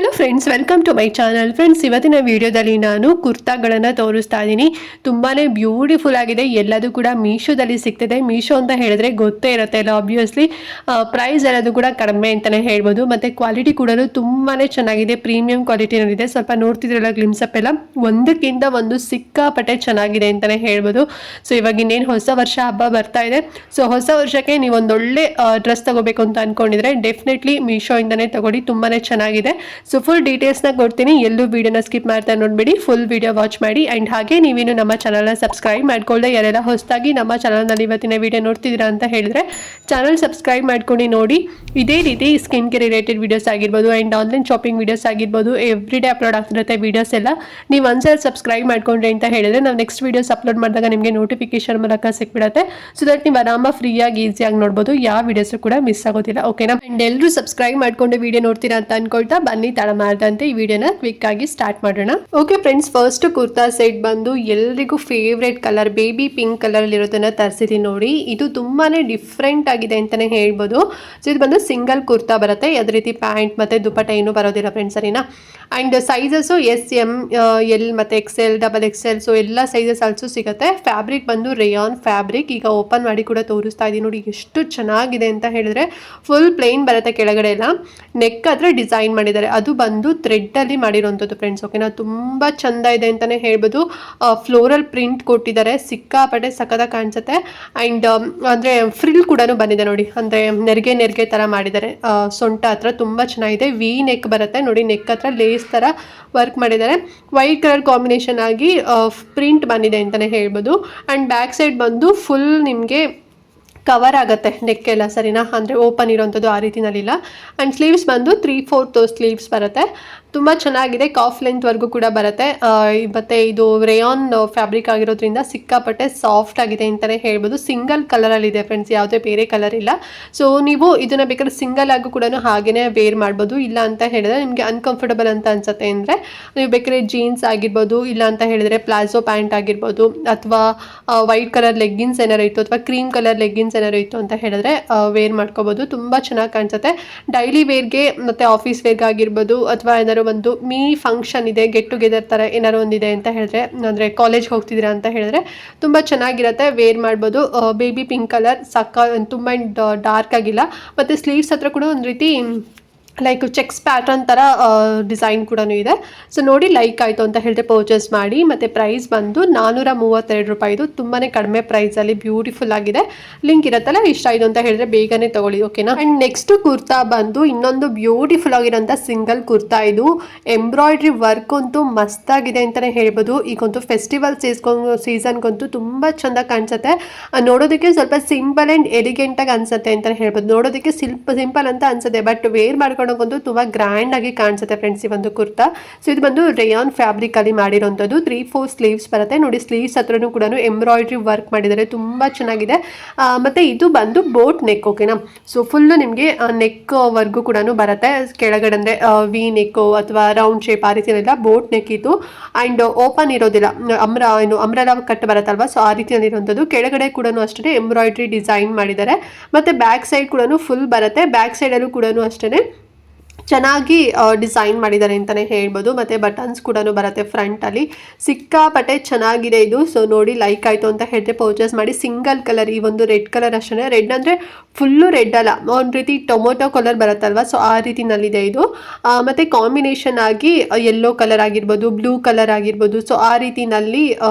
Hello friends, welcome to my channel. Friends, ಇವತ್ತಿನ ವಿಡಿಯೋದಲ್ಲಿ ನಾನು ಕುರ್ತಾಗಳನ್ನು ತೋರಿಸ್ತಾ ಇದ್ದೀನಿ. ತುಂಬಾ ಬ್ಯೂಟಿಫುಲ್ ಆಗಿದೆ. ಎಲ್ಲದೂ ಕೂಡ ಮೀಶೋದಲ್ಲಿ ಸಿಗ್ತದೆ. ಮೀಶೋ ಅಂತ ಹೇಳಿದ್ರೆ ಗೊತ್ತೇ ಇರುತ್ತೆ ಅಲ್ಲ, ಆಬ್ವಿಯಸ್ಲಿ ಪ್ರೈಸ್ ಎಲ್ಲದು ಕೂಡ ಕಡಿಮೆ ಅಂತಲೇ ಹೇಳ್ಬೋದು. ಮತ್ತು ಕ್ವಾಲಿಟಿ ಕೂಡ ತುಂಬಾ ಚೆನ್ನಾಗಿದೆ, ಪ್ರೀಮಿಯಂ ಕ್ವಾಲಿಟಿನಲ್ಲಿದೆ. ಸ್ವಲ್ಪ ನೋಡ್ತಿದ್ರಲ್ಲ ಗ್ಲಿಮ್ಸಪ್ ಎಲ್ಲ ಒಂದಕ್ಕಿಂತ ಒಂದು ಸಿಕ್ಕಾಪಟ್ಟೆ ಚೆನ್ನಾಗಿದೆ ಅಂತಲೇ ಹೇಳ್ಬೋದು. ಸೊ ಇವಾಗ ಇನ್ನೇನು ಹೊಸ ವರ್ಷ ಹಬ್ಬ ಬರ್ತಾ ಇದೆ. ಸೊ ಹೊಸ ವರ್ಷಕ್ಕೆ ನೀವು ಒಂದೊಳ್ಳೆ ಡ್ರೆಸ್ ತಗೋಬೇಕು ಅಂತ ಅಂದ್ಕೊಂಡಿದ್ರೆ ಡೆಫಿನೆಟ್ಲಿ ಮೀಶೋಯಿಂದನೇ ತಗೊಳ್ಳಿ, ತುಂಬಾ ಚೆನ್ನಾಗಿದೆ. ಸೊ ಫುಲ್ ಡೀಟೇಲ್ಸ್ನ ಕೊಡ್ತೀನಿ, ಎಲ್ಲೂ ವಿಡಿಯೋನ ಸ್ಕಿಪ್ ಮಾಡ್ತಾ ನೋಡ್ಬೇಡಿ, ಫುಲ್ ವಿಡಿಯೋ ವಾಚ್ ಮಾಡಿ. ಆ್ಯಂಡ್ ಹಾಗೆ ನೀವೇನು ನಮ್ಮ ಚಾನಲ್ನ ಸಬ್ಸ್ಕ್ರೈಬ್ ಮಾಡ್ಕೊಳ್ಳದೆ ಯಾರೆಲ್ಲ ಹೊಸದಾಗಿ ನಮ್ಮ ಚಾನಲ್ನಲ್ಲಿ ಇವತ್ತಿನ ವಿಡಿಯೋ ನೋಡ್ತಿದ್ದೀರಾ ಅಂತ ಹೇಳಿದ್ರೆ ಚಾನಲ್ ಸಬ್ಸ್ಕ್ರೈಬ್ ಮಾಡ್ಕೊಂಡು ನೋಡಿ. ಇದೇ ರೀತಿ ಸ್ಕಿನ್ ಕೇರ್ ರಿಲೇಟೆಡ್ ವೀಡಿಯೋಸ್ ಆಗಿರ್ಬೋದು ಆ್ಯಂಡ್ ಆನ್ಲೈನ್ ಶಾಪಿಂಗ್ ವೀಡಿಯೋಸ್ ಆಗಿರ್ಬೋದು, ಎವ್ರಿ ಡೇ ಅಪ್ಲೋಡ್ ಆಗ್ತಿರುತ್ತೆ ವೀಡಿಯೋಸ್ ಎಲ್ಲ. ನೀವು ಒಂದ್ಸಲ ಸಬ್ಸ್ಕ್ರೈಬ್ ಮಾಡ್ಕೊಂಡ್ರೆ ಅಂತ ಹೇಳಿದ್ರೆ ನಾವು ನೆಕ್ಸ್ಟ್ ವೀಡಿಯೋಸ್ ಅಪ್ಲೋಡ್ ಮಾಡಿದಾಗ ನಿಮಗೆ ನೋಟಿಫಿಕೇಶನ್ ಮೂಲಕ ಸಿಕ್ಬಿಡುತ್ತೆ. ಸೊ ದಟ್ ನೀವು ಆರಾಮ ಫ್ರೀಯಾಗಿ ಈಸಿಯಾಗಿ ನೋಡ್ಬೋದು, ಯಾವ ವೀಡಿಯೋಸ್ ಕೂಡ ಮಿಸ್ ಆಗೋದಿಲ್ಲ. ಓಕೆನಾ? ಆ್ಯಂಡ್ ಎಲ್ಲರೂ ಸಬ್ಸ್ಕ್ರೈಬ್ ಮಾಡ್ಕೊಂಡು ವಿಡಿಯೋ ನೋಡ್ತೀರಾ ಅಂತ ಅನ್ಕೊಳ್ತಾ ಬನ್ನಿ, ತಡ ಮಾಡ್ದಂತೆ ಈ ವಿಡಿಯೋನ ಕ್ವಿಕ್ ಆಗಿ ಸ್ಟಾರ್ಟ್ ಮಾಡೋಣ. Okay friends, first kurta set ಬಂದು ಎಲ್ರಿಗೂ favourite colour baby pink colour ಇರೋದನ್ನ ತರಿಸಿದೀನಿ ನೋಡಿ. ಇದು ತುಂಬಾನೇ ಡಿಫ್ರೆಂಟ್ ಆಗಿದೆ ಅಂತಾನೆ ಹೇಳ್ಬೋದು. ಸೊ ಇದು ಬಂದು ಸಿಂಗಲ್ ಕುರ್ತಾ ಬರುತ್ತೆ, ಅದೇ ರೀತಿ ಪ್ಯಾಂಟ್ ಮತ್ತೆ ದುಪಟ್ಟ ಏನು ಬರೋದಿಲ್ಲ ಫ್ರೆಂಡ್ಸ್, ಸರಿನಾ? And sizes S, M, L ಮತ್ತೆ XL, XXL, ಸೊ ಎಲ್ಲ ಸೈಜಸ್ ಆಲ್ಸೋ ಸಿಗುತ್ತೆ. ಫ್ಯಾಬ್ರಿಕ್ ಬಂದು ರೇಯಾನ್ ಫ್ಯಾಬ್ರಿಕ್. ಈಗ ಓಪನ್ ಮಾಡಿ ಕೂಡ ತೋರಿಸ್ತಾ ಇದ್ದೀನಿ ನೋಡಿ, ಎಷ್ಟು ಚೆನ್ನಾಗಿದೆ ಅಂತ ಹೇಳಿದ್ರೆ ಫುಲ್ ಪ್ಲೇನ್ ಬರುತ್ತೆ. ಕೆಳಗಡೆ ಎಲ್ಲ ನೆಕ್ ಹತ್ರ ಡಿಸೈನ್ ಮಾಡಿದ್ದಾರೆ, ಅದು ಬಂದು ಥ್ರೆಡ್ ಅಲ್ಲಿ ಮಾಡಿರುವಂಥದ್ದು ಫ್ರೆಂಡ್ಸ್. ಓಕೆನಾ? ತುಂಬಾ ಚಂದ ಇದೆ ಅಂತಾನೆ ಹೇಳ್ಬೋದು. ಫ್ಲೋರಲ್ ಪ್ರಿಂಟ್ ಕೊಟ್ಟಿದ್ದಾರೆ, ಸಿಕ್ಕಾಪಟ್ಟೆ ಸಖತ್ತಾಗಿ ಕಾಣಿಸುತ್ತೆ. ಅಂಡ್ ಅಂದ್ರೆ ಫ್ರಿಲ್ ಕೂಡ ಬಂದಿದೆ ನೋಡಿ, ಅಂದ್ರೆ ನೆರಿಗೆ ತರ ಮಾಡಿದ್ದಾರೆ ಸೊಂಟ ಹತ್ರ, ತುಂಬಾ ಚೆನ್ನಾಗಿದೆ. ವಿ ನೆಕ್ ಬರುತ್ತೆ ನೋಡಿ, ನೆಕ್ ಹತ್ರ ಲೇಸ್ ತರ ವರ್ಕ್ ಮಾಡಿದ್ದಾರೆ. ವೈಟ್ ಕಲರ್ ಕಾಂಬಿನೇಷನ್ ಆಗಿ ಪ್ರಿಂಟ್ ಬಂದಿದೆ ಅಂತಾನೆ ಹೇಳ್ಬೋದು. ಅಂಡ್ ಬ್ಯಾಕ್ ಸೈಡ್ ಬಂದು ಫುಲ್ ನಿಮಗೆ ಕವರ್ ಆಗುತ್ತೆ ನೆಕ್ ಎಲ್ಲ, ಸರಿನಾ? ಅಂದರೆ ಓಪನ್ ಇರೋವಂಥದ್ದು ಆ ರೀತಿನಲ್ಲಿಲ್ಲ. ಆ್ಯಂಡ್ ಸ್ಲೀವ್ಸ್ ಬಂದು 3/4 ಸ್ಲೀವ್ಸ್ ಬರುತ್ತೆ. ತುಂಬ ಚೆನ್ನಾಗಿದೆ, ಕಾಫ್ ಲೆಂತ್ವರೆಗೂ ಕೂಡ ಬರುತ್ತೆ. ಮತ್ತು ಇದು ರೇಯಾನ್ ಫ್ಯಾಬ್ರಿಕ್ ಆಗಿರೋದ್ರಿಂದ ಸಿಕ್ಕಾಪಟ್ಟೆ ಸಾಫ್ಟ್ ಆಗಿದೆ ಅಂತಲೇ ಹೇಳ್ಬೋದು. ಸಿಂಗಲ್ ಕಲರಲ್ಲಿದೆ ಫ್ರೆಂಡ್ಸ್, ಯಾವುದೇ ಬೇರೆ ಕಲರ್ ಇಲ್ಲ. ಸೊ ನೀವು ಇದನ್ನು ಬೇಕಾದ್ರೆ ಸಿಂಗಲ್ ಆಗು ಕೂಡ ಹಾಗೇ ವೇರ್ ಮಾಡ್ಬೋದು. ಇಲ್ಲ ಅಂತ ಹೇಳಿದ್ರೆ ನಿಮಗೆ ಅನ್ಕಂಫರ್ಟಬಲ್ ಅಂತ ಅನ್ಸುತ್ತೆ ಅಂದರೆ ನೀವು ಬೇಕಾದ್ರೆ ಜೀನ್ಸ್ ಆಗಿರ್ಬೋದು, ಇಲ್ಲ ಅಂತ ಹೇಳಿದ್ರೆ ಪ್ಲಾಜೋ ಪ್ಯಾಂಟ್ ಆಗಿರ್ಬೋದು, ಅಥವಾ ವೈಟ್ ಕಲರ್ ಲೆಗ್ಗಿನ್ಸ್ ಏನಾರು ಇತ್ತು, ಅಥವಾ ಕ್ರೀಮ್ ಕಲರ್ ಲೆಗ್ಗಿನ್ಸ್ ಏನಾರು ಇತ್ತು ಅಂತ ಹೇಳಿದ್ರೆ ವೇರ್ ಮಾಡ್ಕೋಬೋದು. ತುಂಬ ಚೆನ್ನಾಗಿ ಕಾಣಿಸುತ್ತೆ ಡೈಲಿ ವೇರ್ಗೆ ಮತ್ತು ಆಫೀಸ್ ವೇರ್ಗೆ ಆಗಿರ್ಬೋದು, ಅಥವಾ ಏನಾದ್ರು ಒಂದು ಫಂಕ್ಷನ್ ಇದೆ, ಗೆಟ್ ಟುಗೆದರ್ ಥರ ಏನಾರು ಒಂದಿದೆ ಅಂತ ಹೇಳಿದ್ರೆ, ಅಂದರೆ ಕಾಲೇಜ್ಗೆ ಹೋಗ್ತಿದ್ದೀರಾ ಅಂತ ಹೇಳಿದ್ರೆ ತುಂಬ ಚೆನ್ನಾಗಿರುತ್ತೆ, ವೇರ್ ಮಾಡ್ಬೋದು. ಬೇಬಿ ಪಿಂಕ್ ಕಲರ್ ತುಂಬ ಡಾರ್ಕ್ ಆಗಿಲ್ಲ. ಮತ್ತು ಸ್ಲೀವ್ಸ್ ಹತ್ರ ಕೂಡ ಒಂದು ರೀತಿ ಲೈಕ್ ಚೆಕ್ಸ್ ಪ್ಯಾಟರ್ನ್ ಥರ ಡಿಸೈನ್ ಕೂಡ ಇದೆ. ಸೊ ನೋಡಿ ಲೈಕ್ ಆಯಿತು ಅಂತ ಹೇಳಿದ್ರೆ ಪರ್ಚೇಸ್ ಮಾಡಿ. ಮತ್ತು ಪ್ರೈಸ್ ಬಂದು 432 ರೂಪಾಯಿ. ಇದು ತುಂಬಾ ಕಡಿಮೆ ಪ್ರೈಸಲ್ಲಿ ಬ್ಯೂಟಿಫುಲ್ ಆಗಿದೆ. ಲಿಂಕ್ ಇರುತ್ತಲ್ಲ, ಇಷ್ಟ ಆಯಿತು ಅಂತ ಹೇಳಿದ್ರೆ ಬೇಗನೆ ತೊಗೊಳ್ಳಿ. ಓಕೆನಾ? ಆ್ಯಂಡ್ ನೆಕ್ಸ್ಟ್ ಕುರ್ತಾ ಬಂದು ಇನ್ನೊಂದು ಬ್ಯೂಟಿಫುಲ್ ಆಗಿರೋಂಥ ಸಿಂಗಲ್ ಕುರ್ತಾ. ಇದು ಎಂಬ್ರಾಯ್ಡ್ರಿ ವರ್ಕ್ ಅಂತೂ ಮಸ್ತಾಗಿದೆ ಅಂತಲೇ ಹೇಳ್ಬೋದು. ಈಗಂತೂ ಫೆಸ್ಟಿವಲ್ ಸೀಸನ್ಗಂತೂ ತುಂಬ ಚೆಂದ ಕಾಣಿಸುತ್ತೆ. ನೋಡೋದಕ್ಕೆ ಸ್ವಲ್ಪ ಸಿಂಪಲ್ ಆ್ಯಂಡ್ ಎಲಿಗೆಂಟಾಗಿ ಅನಿಸುತ್ತೆ ಅಂತಲೇ ಹೇಳ್ಬೋದು. ನೋಡೋದಕ್ಕೆ ಸಿಂಪಲ್ ಅಂತ ಅನಿಸುತ್ತೆ, ಬಟ್ ವೇರ್ ಮಾಡ್ಕೊಂಡು ತುಂಬಾ ಗ್ರ್ಯಾಂಡ್ ಆಗಿ ಕಾಣಿಸುತ್ತೆ ಫ್ರೆಂಡ್ಸ್ ಈ ಒಂದು ಕುರ್ತಾ. ಸೊ ಇದು ಬಂದು ರೇಯಾನ್ ಫ್ಯಾಬ್ರಿಕ್ ಅಲ್ಲಿ ಮಾಡಿರೋಂಥದ್ದು. 3/4 ಸ್ಲೀವ್ಸ್ ಬರುತ್ತೆ ನೋಡಿ. ಸ್ಲೀವ್ಸ್ ಹತ್ರನೂ ಕೂಡ ಎಂಬ್ರಾಯ್ಡ್ರಿ ವರ್ಕ್ ಮಾಡಿದ್ದಾರೆ, ತುಂಬಾ ಚೆನ್ನಾಗಿದೆ. ಮತ್ತೆ ಇದು ಬಂದು ಬೋಟ್ ನೆಕ್. ಓಕೆನಾ? ಸೊ ಫುಲ್ ನಿಮಗೆ ನೆಕ್ ವರ್ಗು ಕೂಡ ಬರುತ್ತೆ. ಕೆಳಗಡೆ ಅಂದ್ರೆ ವಿ ನೆಕ್ ಅಥವಾ ರೌಂಡ್ ಶೇಪ್ ಆ ರೀತಿಯಲ್ಲ ಬೋಟ್ ನೆಕ್ ಇದು. ಅಂಡ್ ಓಪನ್ ಇರೋದಿಲ್ಲ, ಅಂಬ್ರೆಲಾ ಕಟ್ ಬರುತ್ತಲ್ವಾ, ಸೊ ಆ ರೀತಿಯಲ್ಲಿರುವಂಥದ್ದು. ಕೆಳಗಡೆ ಕೂಡ ಅಷ್ಟೇ ಎಂಬ್ರಾಯ್ಡ್ರಿ ಡಿಸೈನ್ ಮಾಡಿದ್ದಾರೆ. ಮತ್ತೆ ಬ್ಯಾಕ್ ಸೈಡ್ ಕೂಡ ಫುಲ್ ಬರುತ್ತೆ. ಬ್ಯಾಕ್ ಸೈಡ್ ಅಲ್ಲೂ ಕೂಡ ಅಷ್ಟೇ ಚೆನ್ನಾಗಿ ಡಿಸೈನ್ ಮಾಡಿದ್ದಾರೆ ಅಂತಲೇ ಹೇಳ್ಬೋದು. ಮತ್ತು ಬಟನ್ಸ್ ಕೂಡ ಬರುತ್ತೆ ಫ್ರಂಟಲ್ಲಿ, ಸಿಕ್ಕಾಪಟ್ಟೆ ಚೆನ್ನಾಗಿದೆ ಇದು. ಸೊ ನೋಡಿ ಲೈಕ್ ಆಯಿತು ಅಂತ ಹೇಳಿದ್ರೆ ಪರ್ಚೇಸ್ ಮಾಡಿ. ಸಿಂಗಲ್ ಕಲರ್, ಈ ಒಂದು ರೆಡ್ ಕಲರ್ ಅಷ್ಟೇ. ರೆಡ್ ಅಂದರೆ ಫುಲ್ಲು ರೆಡ್ ಅಲ್ಲ, ಒಂದು ರೀತಿ ಟೊಮೊಟೊ ಕಲರ್ ಬರುತ್ತಲ್ವ, ಸೊ ಆ ರೀತಿನಲ್ಲಿದೆ ಇದು. ಮತ್ತು ಕಾಂಬಿನೇಷನ್ ಆಗಿ ಯೆಲ್ಲೋ ಕಲರ್ ಆಗಿರ್ಬೋದು, ಬ್ಲೂ ಕಲರ್ ಆಗಿರ್ಬೋದು, ಸೊ ಆ ರೀತಿನಲ್ಲಿ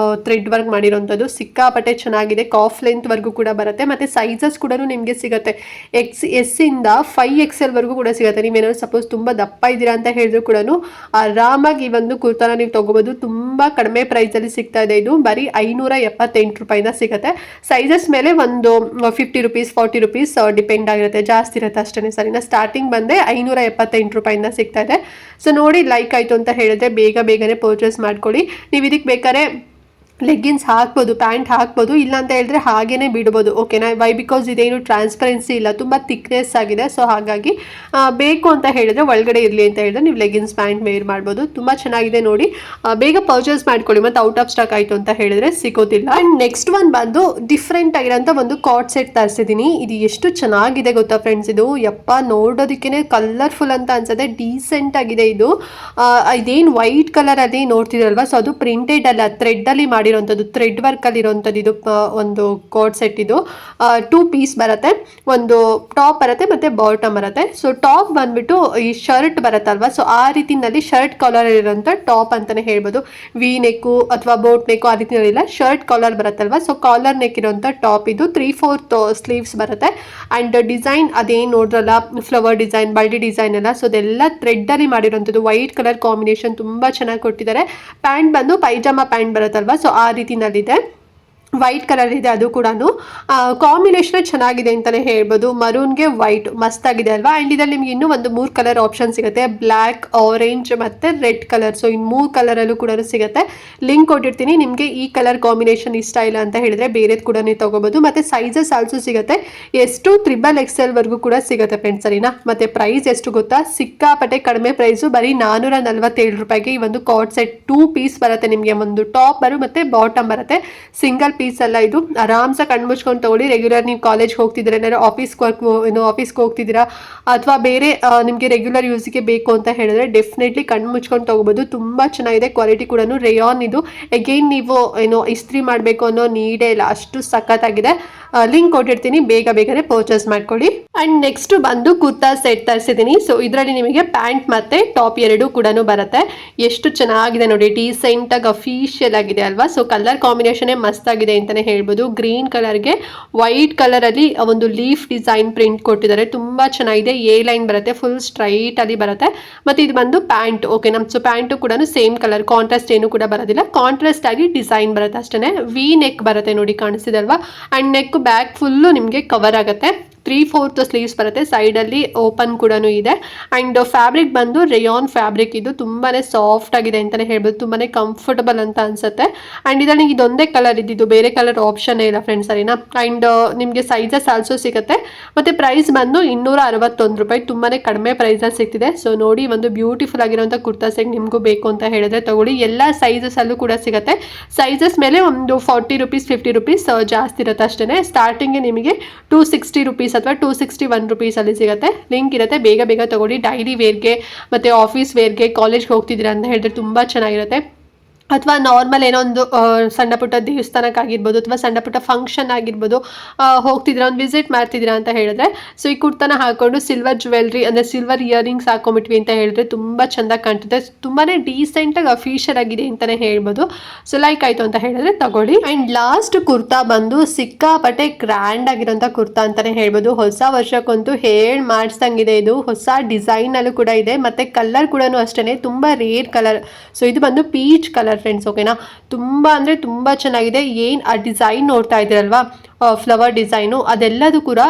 ಥ್ರೆಡ್ ವರ್ಕ್ ಮಾಡಿರೋಂಥದ್ದು ಸಿಕ್ಕಾಪಟ್ಟೆ ಚೆನ್ನಾಗಿದೆ. ಕಾಫ್ ಲೆಂತ್ವರೆಗೂ ಕೂಡ ಬರುತ್ತೆ. ಮತ್ತು ಸೈಜಸ್ ಕೂಡ ನಿಮಗೆ ಸಿಗುತ್ತೆ. ಎಸ್ ಇಂದ 5XL ವರೆಗೂ ಕೂಡ ಸಿಗುತ್ತೆ. ನೀವೇನಾದ್ರು ಸಪೋಸ್ ತುಂಬ ದಪ್ಪ ಇದ್ದೀರಾ ಅಂತ ಹೇಳಿದ್ರು ಕೂಡ ಆರಾಮಾಗಿ ಈ ಒಂದು ಕುರ್ತಾನ ನೀವು ತಗೋಬಹುದು. ತುಂಬಾ ಕಡಿಮೆ ಪ್ರೈಸ್ ಅಲ್ಲಿ ಸಿಗ್ತಾ ಇದೆ. ಇದು ಬರೀ 578 ರೂಪಾಯಿಂದ ಸಿಗುತ್ತೆ. ಸೈಜಸ್ ಮೇಲೆ ಒಂದು 50 ರೂಪೀಸ್ 40 ರೂಪೀಸ್ ಡಿಪೆಂಡ್ ಆಗಿರುತ್ತೆ, ಜಾಸ್ತಿ ಇರುತ್ತೆ ಅಷ್ಟೇ, ಸರಿನಾ? ಸ್ಟಾರ್ಟಿಂಗ್ ಬಂದೆ 578 ರೂಪಾಯಿಂದ ಸಿಗ್ತಾ ಇದೆ. ಸೊ ನೋಡಿ ಲೈಕ್ ಆಯ್ತು ಅಂತ ಹೇಳಿದ್ರೆ ಬೇಗನೆ ಪರ್ಚೇಸ್ ಮಾಡ್ಕೊಳ್ಳಿ. ನೀವು ಇದಕ್ಕೆ ಬೇಕಾದ್ರೆ ಲೆಗ್ಗಿನ್ಸ್ ಹಾಕ್ಬೋದು, ಪ್ಯಾಂಟ್ ಹಾಕ್ಬೋದು, ಇಲ್ಲ ಅಂತ ಹೇಳಿದ್ರೆ ಹಾಗೇನೆ ಬಿಡ್ಬೋದು. ಓಕೆನಾ? ವೈ ಬಿಕಾಸ್ ಇದೇನು ಟ್ರಾನ್ಸ್ಪರೆನ್ಸಿ ಇಲ್ಲ, ತುಂಬ ಥಿಕ್ನೆಸ್ ಆಗಿದೆ. ಸೊ ಹಾಗಾಗಿ ಬೇಕು ಅಂತ ಹೇಳಿದ್ರೆ ಒಳಗಡೆ ಇರಲಿ ಅಂತ ಹೇಳಿದ್ರೆ ನೀವು ಲೆಗ್ಗಿನ್ಸ್ ಪ್ಯಾಂಟ್ ವೇರ್ ಮಾಡ್ಬೋದು. ತುಂಬ ಚೆನ್ನಾಗಿದೆ ನೋಡಿ. ಬೇಗ ಪರ್ಚೇಸ್ ಮಾಡ್ಕೊಳ್ಳಿ, ಮತ್ತು ಔಟ್ ಆಫ್ ಸ್ಟಾಕ್ ಆಯಿತು ಅಂತ ಹೇಳಿದ್ರೆ ಸಿಗೋದಿಲ್ಲ. ಆ್ಯಂಡ್ ನೆಕ್ಸ್ಟ್ ಒನ್ ಬಂದು ಡಿಫ್ರೆಂಟ್ ಆಗಿರೋಂಥ ಒಂದು ಕಾರ್ಡ್ ಸೆಟ್ ತರಿಸಿದ್ದೀನಿ. ಇದು ಎಷ್ಟು ಚೆನ್ನಾಗಿದೆ ಗೊತ್ತಾ ಫ್ರೆಂಡ್ಸ್, ಇದು ಯಪ್ಪ ನೋಡೋದಕ್ಕೇ ಕಲರ್ಫುಲ್ ಅಂತ ಅನ್ಸುತ್ತೆ, ಡೀಸೆಂಟ್ ಆಗಿದೆ ಇದು. ಇದೇನು ವೈಟ್ ಕಲರಲ್ಲಿ ನೋಡ್ತಿದ್ರಲ್ವಾ, ಸೊ ಅದು ಪ್ರಿಂಟೆಡ್ ಅಲ್ಲ, ಥ್ರೆಡ್ಡಲ್ಲಿ ಮಾಡಿರೋಂಥದ್ದು, ಥ್ರೆಡ್ ವರ್ಕಲ್ಲಿ ಇರೋಂಥದ್ದು ಇದು ಒಂದು ಕೋಡ್ ಸೆಟ್. ಇದು 2 ಪೀಸ್ ಬರುತ್ತೆ, ಒಂದು ಟಾಪ್ ಬರುತ್ತೆ ಮತ್ತು ಬಾಟಮ್ ಬರುತ್ತೆ. ಸೊ ಟಾಪ್ ಬಂದ್ಬಿಟ್ಟು ಈ ಶರ್ಟ್ ಬರುತ್ತಲ್ವಾ, ಸೊ ಆ ರೀತಿನಲ್ಲಿ ಶರ್ಟ್ ಕಾಲರ್ ಇರೋಂಥ ಟಾಪ್ ಅಂತಲೇ ಹೇಳ್ಬೋದು. ವಿ ನೆಕ್ಕು ಅಥವಾ ಬೋಟ್ ನೆಕ್ಕು ಆ ರೀತಿಯಲ್ಲಿಲ್ಲ, ಶರ್ಟ್ ಕಾಲರ್ ಬರುತ್ತಲ್ವಾ, ಸೊ ಕಾಲರ್ ನೆಕ್ ಇರೋಂಥ ಟಾಪ್ ಇದು. 3/4 ಸ್ಲೀವ್ಸ್ ಬರುತ್ತೆ. ಆ್ಯಂಡ್ ಡಿಸೈನ್ ಅದೇನು ನೋಡ್ರಲ್ಲ, ಫ್ಲವರ್ ಡಿಸೈನ್, ಬಳ್ಳಿ ಡಿಸೈನ್ ಎಲ್ಲ, ಸೊ ಅದೆಲ್ಲ ಥ್ರೆಡ್ಡಲ್ಲಿ ಮಾಡಿರೋಂಥದ್ದು, ವೈಟ್ ಕಲರ್ ಕಾಂಬಿನೇಷನ್ ತುಂಬ ಚೆನ್ನಾಗಿ ಕೊಟ್ಟಿದ್ದಾರೆ. ಪ್ಯಾಂಟ್ ಬಂದು ಪೈಜಾಮಾ ಪ್ಯಾಂಟ್ ಬರುತ್ತಲ್ವಾ, ಸೊ ಆ ರೀತಿನಲ್ಲಿದೆ, ವೈಟ್ ಕಲರ್ ಇದೆ. ಅದು ಕೂಡ ಕಾಂಬಿನೇಷನ್ ಚೆನ್ನಾಗಿದೆ ಅಂತಲೇ ಹೇಳ್ಬೋದು. ಮರೂನ್ಗೆ ವೈಟ್ ಮಸ್ತಾಗಿದೆ ಅಲ್ವಾ. ಆ್ಯಂಡ್ ಇದರಲ್ಲಿ ನಿಮಗೆ ಇನ್ನೂ ಒಂದು 3 ಕಲರ್ ಆಪ್ಷನ್ ಸಿಗುತ್ತೆ, ಬ್ಲ್ಯಾಕ್, ಆರೆಂಜ್ ಮತ್ತು ರೆಡ್ ಕಲರ್. ಸೊ ಇನ್ನು 3 ಕಲರಲ್ಲೂ ಕೂಡ ಸಿಗುತ್ತೆ. ಲಿಂಕ್ ಕೊಟ್ಟಿರ್ತೀನಿ, ನಿಮಗೆ ಈ ಕಲರ್ ಕಾಂಬಿನೇಷನ್ ಇಷ್ಟ ಇಲ್ಲ ಅಂತ ಹೇಳಿದ್ರೆ ಬೇರೆದು ಕೂಡ ನೀವು ತೊಗೋಬೋದು. ಮತ್ತು ಸೈಜಸ್ ಆಲ್ಸೋ ಸಿಗುತ್ತೆ, ಎಷ್ಟು XXL ವರೆಗೂ ಕೂಡ ಸಿಗುತ್ತೆ ಫ್ರೆಂಡ್ಸ್, ಸರಿನಾ. ಮತ್ತು ಪ್ರೈಸ್ ಎಷ್ಟು ಗೊತ್ತಾ, ಸಿಕ್ಕಾಪಟ್ಟೆ ಕಡಿಮೆ ಪ್ರೈಸು, ಬರೀ 447 ರೂಪಾಯಿಗೆ ಈ ಒಂದು ಕಾರ್ಡ್ ಸೆಟ್ 2 ಪೀಸ್ ಬರುತ್ತೆ. ನಿಮಗೆ ಒಂದು ಟಾಪ್ ಮತ್ತು ಬಾಟಮ್ ಬರುತ್ತೆ, ಸಿಂಗಲ್ ಪೀಸ್ ಅಲ್ಲ ಇದು. ಆರಾಮ್ಸೆ ಕಣ್ಣು ಮುಚ್ಕೊಂಡು ತಗೊಳ್ಳಿ. ರೆಗ್ಯುಲರ್ ನೀವು ಕಾಲೇಜ್ಗೆ ಹೋಗ್ತಿದ್ದೀರಾ, ಏನಾದ್ರು ಆಫೀಸ್ಗೆ ಹೋಗ್ತಿದ್ದೀರಾ, ಅಥವಾ ಬೇರೆ ನಿಮಗೆ ರೆಗ್ಯುಲರ್ ಯೂಸಿಗೆ ಬೇಕು ಅಂತ ಹೇಳಿದ್ರೆ ಡೆಫಿನೆಟ್ಲಿ ಕಣ್ಣು ಮುಚ್ಕೊಂಡು ತಗೋಬೋದು. ತುಂಬ ಚೆನ್ನಾಗಿದೆ, ಕ್ವಾಲಿಟಿ ಕೂಡ ರೇಯಾನ್ ಇದು. ಅಗೈನ್ ನೀವು ಇಸ್ತ್ರಿ ಮಾಡಬೇಕು ಅನ್ನೋ ನೀಡೇ ಇಲ್ಲ, ಅಷ್ಟು ಸಖತ್ತಾಗಿದೆ. ಲಿಂಕ್ ಕೊಟ್ಟಿರ್ತೀನಿ, ಬೇಗನೆ ಪರ್ಚೇಸ್ ಮಾಡ್ಕೊಳ್ಳಿ. ಆ್ಯಂಡ್ ನೆಕ್ಸ್ಟ್ ಬಂದು ಕುರ್ತಾ ಸೆಟ್ ತರಿಸಿದ್ದೀನಿ. ಸೊ ಇದರಲ್ಲಿ ನಿಮಗೆ ಪ್ಯಾಂಟ್ ಮತ್ತು ಟಾಪ್ ಎರಡೂ ಕೂಡ ಬರುತ್ತೆ. ಎಷ್ಟು ಚೆನ್ನಾಗಿದೆ ನೋಡಿ, ಡೀಸೆಂಟಾಗಿ ಅಫಿಷಿಯಲ್ ಆಗಿದೆ ಅಲ್ವಾ. ಸೊ ಕಲರ್ ಕಾಂಬಿನೇಷನ್ನೇ ಮಸ್ತಾಗಿದೆ ಅಂತಲೇ ಹೇಳ್ಬೋದು. ಗ್ರೀನ್ ಕಲರ್ಗೆ ವೈಟ್ ಕಲರಲ್ಲಿ ಒಂದು ಲೀಫ್ ಡಿಸೈನ್ ಪ್ರಿಂಟ್ ಕೊಟ್ಟಿದ್ದಾರೆ, ತುಂಬ ಚೆನ್ನಾಗಿದೆ. ಎ ಲೈನ್ ಬರುತ್ತೆ, ಫುಲ್ ಸ್ಟ್ರೈಟ್ ಅಲ್ಲಿ ಬರುತ್ತೆ. ಮತ್ತು ಇದು ಬಂದು ಪ್ಯಾಂಟ್, ಓಕೆನಾ. ಸೊ ಪ್ಯಾಂಟು ಕೂಡ ಸೇಮ್ ಕಲರ್, ಕಾಂಟ್ರಾಸ್ಟ್ ಏನು ಕೂಡ ಬರೋದಿಲ್ಲ, ಕಾಂಟ್ರಾಸ್ಟ್ ಆಗಿ ಡಿಸೈನ್ ಬರುತ್ತೆ ಅಷ್ಟೇ. ವಿ ನೆಕ್ ಬರುತ್ತೆ ನೋಡಿ, ಕಾಣಿಸ್ತಿದೆ ಅಲ್ವಾ. ಆ್ಯಂಡ್ ನೆಕ್ ಬ್ಯಾಕ್ ಫುಲ್ಲು ನಿಮಗೆ ಕವರ್ ಆಗುತ್ತೆ. 3/4 ಸ್ಲೀವ್ಸ್ ಬರುತ್ತೆ, ಸೈಡಲ್ಲಿ ಓಪನ್ ಕೂಡ ಇದೆ. ಆ್ಯಂಡ್ ಫ್ಯಾಬ್ರಿಕ್ ಬಂದು ರೇಯಾನ್ ಫ್ಯಾಬ್ರಿಕ್, ಇದು ತುಂಬಾ ಸಾಫ್ಟ್ ಆಗಿದೆ ಅಂತಲೇ ಹೇಳ್ಬೋದು, ತುಂಬಾ ಕಂಫರ್ಟಬಲ್ ಅಂತ ಅನ್ಸುತ್ತೆ. ಆ್ಯಂಡ್ ಇದರಲ್ಲಿ ಇದೊಂದೇ ಕಲರ್ ಇದ್ದಿದ್ದು, ಬೇರೆ ಕಲರ್ ಆಪ್ಷನ್ನೇ ಇಲ್ಲ ಫ್ರೆಂಡ್ಸ್, ಸರಿನಾ. ಆ್ಯಂಡ್ ನಿಮಗೆ ಸೈಜಸ್ ಆಲ್ಸೋ ಸಿಗುತ್ತೆ. ಮತ್ತು ಪ್ರೈಸ್ ಬಂದು 261 ರೂಪಾಯಿ, ತುಂಬಾ ಕಡಿಮೆ ಪ್ರೈಸಲ್ಲಿ ಸಿಗ್ತಿದೆ. ಸೊ ನೋಡಿ, ಒಂದು ಬ್ಯೂಟಿಫುಲ್ ಆಗಿರೋಂಥ ಕುರ್ತಾ ಸೆಟ್ ನಿಮಗೂ ಬೇಕು ಅಂತ ಹೇಳಿದ್ರೆ ತಗೊಳ್ಳಿ. ಎಲ್ಲ ಸೈಜಸಲ್ಲೂ ಕೂಡ ಸಿಗುತ್ತೆ. ಸೈಜಸ್ ಮೇಲೆ ಒಂದು 40 ರೂಪೀಸ್ 50 ರೂಪೀಸ್ ಜಾಸ್ತಿ ಇರುತ್ತೆ ಅಷ್ಟೇ. ಸ್ಟಾರ್ಟಿಂಗ್ಗೆ ನಿಮಗೆ 260 ರೂಪೀಸ್ ಅಥವಾ 261 ರೂಪೀಸಲ್ಲಿ ಸಿಗುತ್ತೆ. ಲಿಂಕ್ ಇರುತ್ತೆ, ಬೇಗ ತಗೊಳ್ಳಿ. ಡೈಲಿ ವೇರ್ಗೆ ಮತ್ತು ಆಫೀಸ್ ವೇರ್ಗೆ, ಕಾಲೇಜ್ಗೆ ಹೋಗ್ತಿದ್ದೀರಾ ಅಂತ ಹೇಳಿದ್ರೆ ತುಂಬ ಚೆನ್ನಾಗಿರುತ್ತೆ. ಅಥವಾ ನಾರ್ಮಲ್ ಏನೋ ಒಂದು ಸಣ್ಣ ಪುಟ್ಟ ದೇವಸ್ಥಾನಕ್ಕಾಗಿರ್ಬೋದು, ಅಥವಾ ಸಣ್ಣ ಪುಟ್ಟ ಫಂಕ್ಷನ್ ಆಗಿರ್ಬೋದು, ಹೋಗ್ತಿದ್ದೀರಾ, ಒಂದು ವಿಸಿಟ್ ಮಾಡ್ತಿದ್ದೀರಾ ಅಂತ ಹೇಳಿದ್ರೆ, ಸೊ ಈ ಕುರ್ತಾನ ಹಾಕೊಂಡು ಸಿಲ್ವರ್ ಜ್ಯುವೆಲ್ರಿ ಅಂದರೆ ಸಿಲ್ವರ್ ಇಯರಿಂಗ್ಸ್ ಹಾಕೊಂಬಿಟ್ವಿ ಅಂತ ಹೇಳಿದ್ರೆ ತುಂಬ ಚೆಂದ ಕಾಣ್ತದೆ, ತುಂಬಾ ಡೀಸೆಂಟಾಗಿ ಅಫಿಷಿಯಲ್ ಆಗಿದೆ ಅಂತಲೇ ಹೇಳ್ಬೋದು. ಸೊ ಲೈಕ್ ಆಯಿತು ಅಂತ ಹೇಳಿದ್ರೆ ತಗೊಳ್ಳಿ. ಆ್ಯಂಡ್ ಲಾಸ್ಟ್ ಕುರ್ತಾ ಬಂದು ಸಿಕ್ಕಾಪಟ್ಟೆ ಗ್ರ್ಯಾಂಡ್ ಆಗಿರೋಂಥ ಕುರ್ತಾ ಅಂತಲೇ ಹೇಳ್ಬೋದು. ಹೊಸ ವರ್ಷಕ್ಕಂತೂ ಮಾಡಿಸ್ದಂಗಿದೆ ಇದು. ಹೊಸ ಡಿಸೈನಲ್ಲೂ ಕೂಡ ಇದೆ, ಮತ್ತು ಕಲರ್ ಕೂಡ ಅಷ್ಟೇ, ತುಂಬ ರೇರ್ ಕಲರ್. ಸೊ ಇದು ಬಂದು ಪೀಚ್ ಕಲರ್ ಫ್ರೆಂಡ್ಸ್, ಓಕೆನಾ. ತುಂಬ ಅಂದರೆ ತುಂಬ ಚೆನ್ನಾಗಿದೆ. ಏನು ಆ ಡಿಸೈನ್ ನೋಡ್ತಾ ಇದ್ದೀರಲ್ವಾ, ಫ್ಲವರ್ ಡಿಸೈನು, ಅದೆಲ್ಲದು ಕೂಡ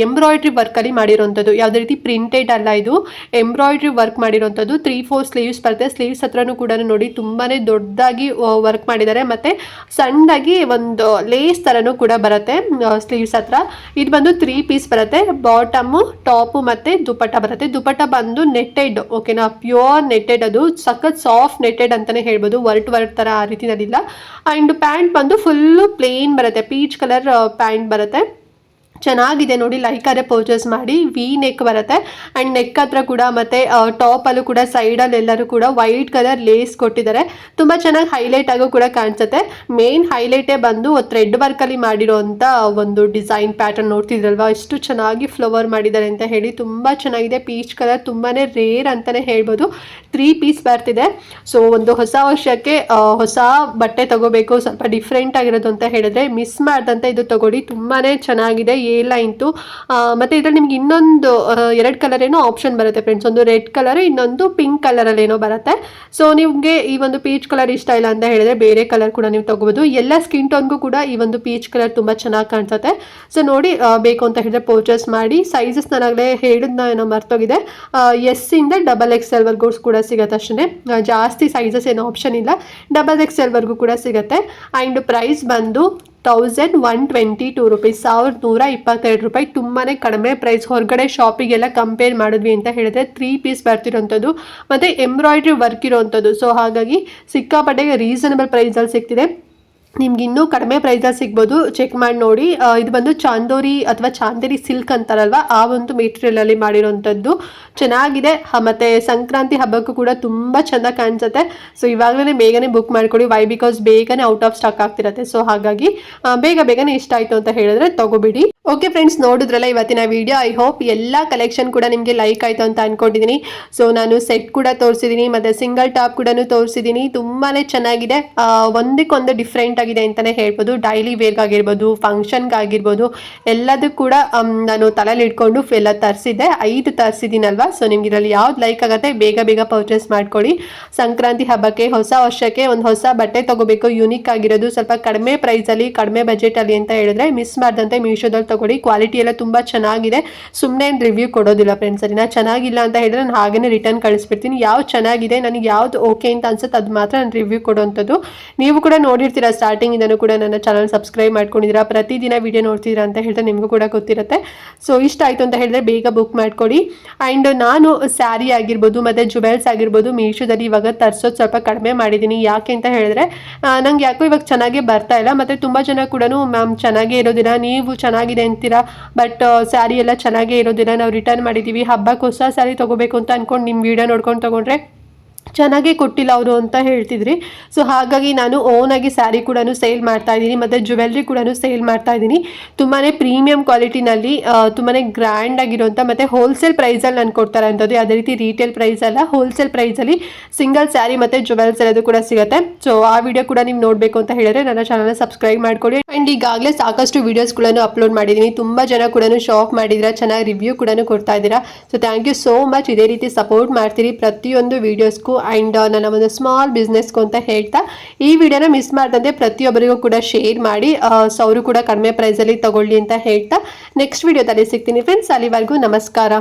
ಎಂಬ್ರಾಯ್ಡ್ರಿ ವರ್ಕಲ್ಲಿ ಮಾಡಿರೋಂಥದ್ದು, ಯಾವುದೇ ರೀತಿ ಪ್ರಿಂಟೆಡ್ ಅಲ್ಲ. ಇದು ಎಂಬ್ರಾಯ್ಡ್ರಿ ವರ್ಕ್ ಮಾಡಿರೋಂಥದ್ದು. 3/4 ಸ್ಲೀವ್ಸ್ ಬರುತ್ತೆ. ಸ್ಲೀವ್ಸ್ ಹತ್ರನೂ ಕೂಡ ನೋಡಿ ತುಂಬಾ ದೊಡ್ಡದಾಗಿ ವರ್ಕ್ ಮಾಡಿದ್ದಾರೆ, ಮತ್ತು ಸಣ್ಣದಾಗಿ ಒಂದು ಲೇಸ್ ಥರನೂ ಕೂಡ ಬರುತ್ತೆ ಸ್ಲೀವ್ಸ್ ಹತ್ರ. ಇದು ಬಂದು 3 ಪೀಸ್ ಬರುತ್ತೆ, ಬಾಟಮು, ಟಾಪು ಮತ್ತು ದುಪಟ್ಟ ಬರುತ್ತೆ. ದುಪಟ್ಟ ಬಂದು ನೆಟ್ಟೆಡ್, ಓಕೆನಾ, ಪ್ಯೂರ್ ನೆಟ್ಟೆಡ್, ಅದು ಸಖತ್ ಸಾಫ್ಟ್ ನೆಟ್ಟೆಡ್ ಅಂತಲೇ ಹೇಳ್ಬೋದು, ವರ್ಟ್ ಥರ ಆ ರೀತಿನಲ್ಲಿಲ್ಲ. ಆ್ಯಂಡ್ ಪ್ಯಾಂಟ್ ಬಂದು ಫುಲ್ಲು ಪ್ಲೇನ್ ಬರುತ್ತೆ, ಪೀಚ್ ಕಲರ್ ಪ್ಯಾಂಟ್ ಬರುತ್ತೆ. ಚೆನ್ನಾಗಿದೆ ನೋಡಿ, ಲೈಕ್ ಆದರೆ ಪರ್ಚೇಸ್ ಮಾಡಿ. ವಿ ನೆಕ್ ಬರುತ್ತೆ. ಆ್ಯಂಡ್ ನೆಕ್ ಹತ್ರ ಕೂಡ ಮತ್ತು ಟಾಪಲ್ಲೂ ಕೂಡ ಸೈಡಲ್ಲಿ ಎಲ್ಲರೂ ಕೂಡ ವೈಟ್ ಕಲರ್ ಲೇಸ್ ಕೊಟ್ಟಿದ್ದಾರೆ, ತುಂಬ ಚೆನ್ನಾಗಿ ಹೈಲೈಟ್ ಆಗೋ ಕೂಡ ಕಾಣಿಸುತ್ತೆ. ಮೇನ್ ಹೈಲೈಟೇ ಬಂದು ಥ್ರೆಡ್ ವರ್ಕಲ್ಲಿ ಮಾಡಿರೋಂಥ ಒಂದು ಡಿಸೈನ್ ಪ್ಯಾಟರ್ನ್ ನೋಡ್ತಿದ್ರಲ್ವ, ಎಷ್ಟು ಚೆನ್ನಾಗಿ ಫ್ಲವರ್ ಮಾಡಿದ್ದಾರೆ ಅಂತ ಹೇಳಿ, ತುಂಬ ಚೆನ್ನಾಗಿದೆ. ಪೀಚ್ ಕಲರ್ ತುಂಬಾ ರೇರ್ ಅಂತಲೇ ಹೇಳ್ಬೋದು. 3 ಪೀಸ್ ಬರ್ತಿದೆ. ಸೊ ಒಂದು ಹೊಸ ವರ್ಷಕ್ಕೆ ಹೊಸ ಬಟ್ಟೆ ತಗೋಬೇಕು, ಸ್ವಲ್ಪ ಡಿಫ್ರೆಂಟ್ ಆಗಿರೋದು ಅಂತ ಹೇಳಿದ್ರೆ ಮಿಸ್ ಮಾಡ್ದಂತೆ ಇದು ತಗೊಳ್ಳಿ, ತುಂಬಾ ಚೆನ್ನಾಗಿದೆ. ಎ ಲೈನ್ತು. ಮತ್ತು ಇದರಲ್ಲಿ ನಿಮ್ಗೆ ಇನ್ನೊಂದು 2 ಕಲರ್ ಏನೋ ಆಪ್ಷನ್ ಬರುತ್ತೆ ಫ್ರೆಂಡ್ಸ್. ಒಂದು ರೆಡ್ ಕಲರ್, ಇನ್ನೊಂದು ಪಿಂಕ್ ಕಲರಲ್ಲಿ ಏನೋ ಬರುತ್ತೆ. ಸೊ ನಿಮಗೆ ಈ ಒಂದು ಪೀಚ್ ಕಲರ್ ಇಷ್ಟ ಇಲ್ಲ ಅಂತ ಹೇಳಿದ್ರೆ ಬೇರೆ ಕಲರ್ ಕೂಡ ನೀವು ತಗೋಬೋದು. ಎಲ್ಲ ಸ್ಕಿನ್ ಟೋನ್ಗೂ ಕೂಡ ಈ ಒಂದು ಪೀಚ್ ಕಲರ್ ತುಂಬ ಚೆನ್ನಾಗಿ ಕಾಣಿಸುತ್ತೆ. ಸೊ ನೋಡಿ, ಬೇಕು ಅಂತ ಹೇಳಿದ್ರೆ ಪರ್ಚೇಸ್ ಮಾಡಿ. ಸೈಜಸ್ ನಾನಾಗಲೇ ಹೇಳಿದ್ನ ಏನೋ ಮರ್ತೋಗಿದೆ. ಎಸ್ ಇಂದ XXL ವರ್ಗೂ ಕೂಡ ಸಿಗುತ್ತೆ ಅಷ್ಟೇ. ಜಾಸ್ತಿ ಸೈಜಸ್ ಏನೋ ಆಪ್ಷನ್ ಇಲ್ಲ. XXL ವರ್ಗೂ ಕೂಡ ಸಿಗುತ್ತೆ. ಆ್ಯಂಡ್ ಪ್ರೈಸ್ ಬಂದು 1122 ರುಪೀಸ್, 1122 ರೂಪಾಯಿ. ತುಂಬಾ ಕಡಿಮೆ ಪ್ರೈಸ್. ಹೊರಗಡೆ ಶಾಪಿಗೆಲ್ಲ ಕಂಪೇರ್ ಮಾಡಿದ್ವಿ ಅಂತ ಹೇಳಿದ್ರೆ 3 ಪೀಸ್ ಬರ್ತಿರೋಂಥದ್ದು ಮತ್ತು ಎಂಬ್ರಾಯ್ಡ್ರಿ ವರ್ಕ್ ಇರೋವಂಥದ್ದು. ಸೊ ಹಾಗಾಗಿ ಸಿಕ್ಕಾಪಟ್ಟೆ ರೀಸನಬಲ್ ಪ್ರೈಸಲ್ಲಿ ಸಿಗ್ತಿದೆ. ನಿಮ್ಗೆ ಇನ್ನೂ ಕಡಿಮೆ ಪ್ರೈಸಲ್ಲಿ ಸಿಗ್ಬೋದು, ಚೆಕ್ ಮಾಡಿ ನೋಡಿ. ಇದು ಬಂದು ಚಾಂದೋರಿ ಅಥವಾ ಚಾಂದೇರಿ ಸಿಲ್ಕ್ ಅಂತಾರಲ್ವ, ಆ ಒಂದು ಮೆಟೀರಿಯಲಲ್ಲಿ ಮಾಡಿರೋವಂಥದ್ದು ಚೆನ್ನಾಗಿದೆ. ಮತ್ತು ಸಂಕ್ರಾಂತಿ ಹಬ್ಬಕ್ಕೂ ಕೂಡ ತುಂಬ ಚೆಂದ ಕಾಣಿಸುತ್ತೆ. ಸೊ ಇವಾಗಲೇ ಬೇಗನೆ ಬುಕ್ ಮಾಡ್ಕೊಳ್ಳಿ. ವೈ ಬಿಕಾಸ್ ಬೇಗನೆ ಔಟ್ ಆಫ್ ಸ್ಟಾಕ್ ಆಗ್ತಿರತ್ತೆ. ಸೊ ಹಾಗಾಗಿ ಬೇಗನೆ ಇಷ್ಟ ಆಯಿತು ಅಂತ ಹೇಳಿದ್ರೆ ತಗೋಬಿಡಿ. ಓಕೆ ಫ್ರೆಂಡ್ಸ್, ನೋಡಿದ್ರಲ್ಲ ಇವತ್ತಿನ ವಿಡಿಯೋ. ಐ ಹೋಪ್ ಎಲ್ಲ ಕಲೆಕ್ಷನ್ ಕೂಡ ನಿಮಗೆ ಲೈಕ್ ಆಯಿತು ಅಂತ ಅಂದ್ಕೊಂಡಿದ್ದೀನಿ. ಸೊ ನಾನು ಸೆಟ್ ಕೂಡ ತೋರಿಸಿದ್ದೀನಿ ಮತ್ತು ಸಿಂಗಲ್ ಟಾಪ್ ಕೂಡ ತೋರಿಸಿದ್ದೀನಿ. ತುಂಬಾ ಚೆನ್ನಾಗಿದೆ. ಒಂದಕ್ಕೊಂದು ಡಿಫ್ರೆಂಟ್ ಆಗಿದೆ ಅಂತಲೇ ಹೇಳ್ಬೋದು. ಡೈಲಿ ವೇರ್ಗಾಗಿರ್ಬೋದು, ಫಂಕ್ಷನ್ಗಾಗಿರ್ಬೋದು, ಎಲ್ಲದೂ ಕೂಡ ನಾನು ತಲೆಯಲ್ಲಿ ಇಟ್ಕೊಂಡು ಎಲ್ಲ ತರಿಸಿದ್ದೆ. 5 ತರಿಸಿದ್ದೀನಲ್ವ. ಸೊ ನಿಮ್ಗೆ ಇದರಲ್ಲಿ ಯಾವ್ದು ಲೈಕ್ ಆಗುತ್ತೆ ಬೇಗ ಪರ್ಚೇಸ್ ಮಾಡ್ಕೊಳ್ಳಿ. ಸಂಕ್ರಾಂತಿ ಹಬ್ಬಕ್ಕೆ, ಹೊಸ ವರ್ಷಕ್ಕೆ ಒಂದು ಹೊಸ ಬಟ್ಟೆ ತಗೋಬೇಕು, ಯೂನಿಕ್ ಆಗಿರೋದು, ಸ್ವಲ್ಪ ಕಡಿಮೆ ಪ್ರೈಸಲ್ಲಿ, ಕಡಿಮೆ ಬಜೆಟಲ್ಲಿ ಅಂತ ಹೇಳಿದ್ರೆ ಮಿಸ್ ಮಾಡ್ದಂತೆ ಮೀಶೋದಲ್ಲಿ ತಗೊಳ್ಳಿ. ಕ್ವಾಲಿಟಿ ಎಲ್ಲ ತುಂಬ ಚೆನ್ನಾಗಿದೆ. ಸುಮ್ಮನೆ ರಿವ್ಯೂ ಕೊಡೋದಿಲ್ಲ ಫ್ರೆಂಡ್ಸ್. ಸರಿನಾ? ಚೆನ್ನಾಗಿಲ್ಲ ಅಂತ ಹೇಳಿದ್ರೆ ನಾನು ಹಾಗೇ ರಿಟರ್ನ್ ಕಳಿಸ್ಬಿಡ್ತೀನಿ. ಯಾವ್ದು ಚೆನ್ನಾಗಿದೆ, ನನಗೆ ಯಾವ್ದು ಓಕೆ ಅಂತ ಅನ್ಸುತ್ತೆ ಅದು ಮಾತ್ರ ನಾನು ರಿವ್ಯೂ ಕೊಡುವಂಥದ್ದು. ನೀವು ಕೂಡ ನೋಡಿರ್ತೀರಾ, ಸ್ಟಾರ್ಟಿಂಗಿಂದನೂ ಕೂಡ ನನ್ನ ಚಾನಲ್ ಸಬ್ಸ್ಕ್ರೈಬ್ ಮಾಡ್ಕೊಂಡಿದ್ದೀರಾ, ಪ್ರತಿದಿನ ವಿಡಿಯೋ ನೋಡ್ತಿದ್ದೀರಾ ಅಂತ ಹೇಳಿದ್ರೆ ನಿಮಗೂ ಕೂಡ ಗೊತ್ತಿರುತ್ತೆ. ಸೊ ಇಷ್ಟ ಆಯಿತು ಅಂತ ಹೇಳಿದ್ರೆ ಬೇಗ ಬುಕ್ ಮಾಡ್ಕೊಳ್ಳಿ. ಆ್ಯಂಡ್ ನಾನು ಸ್ಯಾರಿ ಆಗಿರ್ಬೋದು ಮತ್ತು ಜುವೆಲ್ಸ್ ಆಗಿರ್ಬೋದು ಮೀಶೋದಲ್ಲಿ ಇವಾಗ ತರಿಸೋದು ಸ್ವಲ್ಪ ಕಡಿಮೆ ಮಾಡಿದ್ದೀನಿ. ಯಾಕೆ ಅಂತ ಹೇಳಿದ್ರೆ ನಂಗೆ ಯಾಕೋ ಇವಾಗ ಚೆನ್ನಾಗೇ ಬರ್ತಾ ಇಲ್ಲ. ಮತ್ತು ತುಂಬ ಜನ ಕೂಡ ಮ್ಯಾಮ್ ಚೆನ್ನಾಗೇ ಇರೋದಿಲ್ಲ, ನೀವು ಚೆನ್ನಾಗಿದೆ ಅಂತೀರಾ, ಬಟ್ ಸ್ಯಾರಿ ಎಲ್ಲ ಚೆನ್ನಾಗೇ ಇರೋದಿಲ್ಲ, ನಾವು ರಿಟರ್ನ್ ಮಾಡಿದ್ದೀವಿ, ಹಬ್ಬಕ್ಕೆ ಹೊಸ ಸ್ಯಾರಿ ತೊಗೋಬೇಕು ಅಂತ ಅಂದ್ಕೊಂಡು ನಿಮ್ಮ ವಿಡಿಯೋ ನೋಡ್ಕೊಂಡು ತೊಗೊಂಡ್ರೆ ಚೆನ್ನಾಗೇ ಕೊಟ್ಟಿಲ್ಲ ಅವರು ಅಂತ ಹೇಳ್ತಿದ್ರಿ. ಸೊ ಹಾಗಾಗಿ ನಾನು ಓನಾಗಿ ಸ್ಯಾರಿ ಕೂಡ ಸೇಲ್ ಮಾಡ್ತಾ ಇದ್ದೀನಿ ಮತ್ತು ಜುವೆಲ್ರಿ ಕೂಡ ಸೇಲ್ ಮಾಡ್ತಾ ಇದ್ದೀನಿ. ತುಂಬಾ ಪ್ರೀಮಿಯಂ ಕ್ವಾಲಿಟಿನಲ್ಲಿ ತುಂಬಾ ಗ್ರ್ಯಾಂಡ್ ಆಗಿರುವಂಥ ಮತ್ತು ಹೋಲ್ಸೇಲ್ ಪ್ರೈಸಲ್ಲಿ ನಾನು ಕೊಡ್ತಾರೆ ಅಂಥದ್ದು. ಅದೇ ರೀತಿ ರೀಟೇಲ್ ಪ್ರೈಸ್ ಅಲ್ಲ, ಹೋಲ್ಸೇಲ್ ಪ್ರೈಸಲ್ಲಿ ಸಿಂಗಲ್ ಸ್ಯಾರಿ ಮತ್ತು ಜುವೆಲ್ಸ್ ಎಲ್ಲದು ಕೂಡ ಸಿಗುತ್ತೆ. ಸೊ ಆ ವಿಡಿಯೋ ಕೂಡ ನೀವು ನೋಡಬೇಕು ಅಂತ ಹೇಳಿದ್ರೆ ನನ್ನ ಚಾನಲ್ನ ಸಬ್ಸ್ಕ್ರೈಬ್ ಮಾಡ್ಕೊಳ್ಳಿ. ಆ್ಯಂಡ್ ಈಗಾಗಲೇ ಸಾಕಷ್ಟು ವೀಡಿಯೋಸ್ಗಳನ್ನು ಅಪ್ಲೋಡ್ ಮಾಡಿದ್ದೀನಿ. ತುಂಬ ಜನ ಕೂಡ ಶೋ ಆಫ್ ಮಾಡಿದ್ದೀರಾ, ಚೆನ್ನಾಗಿ ರಿವ್ಯೂ ಕೂಡ ಕೊಡ್ತಾ ಇದ್ದೀರಾ. So thank you so much. ಇದೇ ರೀತಿ ಸಪೋರ್ಟ್ ಮಾಡ್ತೀರಿ ಪ್ರತಿಯೊಂದು ವೀಡಿಯೋಸ್ಗೂ ಆ್ಯಂಡ್ ನನ್ನ ಒಂದು ಸ್ಮಾಲ್ ಬಿಸ್ನೆಸ್ಗೂ ಅಂತ ಹೇಳ್ತಾ ಈ ವಿಡಿಯೋನ ಮಿಸ್ ಮಾಡ್ದಂತೆ ಪ್ರತಿಯೊಬ್ಬರಿಗೂ ಕೂಡ ಶೇರ್ ಮಾಡಿ. ಸೊ ಅವರು ಕೂಡ ಕಡಿಮೆ ಪ್ರೈಸಲ್ಲಿ ತಗೊಳ್ಳಿ ಅಂತ ಹೇಳ್ತಾ ನೆಕ್ಸ್ಟ್ ವಿಡಿಯೋದಲ್ಲಿ ಸಿಗ್ತೀನಿ ಫ್ರೆಂಡ್ಸ್. ಅಲ್ಲಿವರೆಗೂ ನಮಸ್ಕಾರ.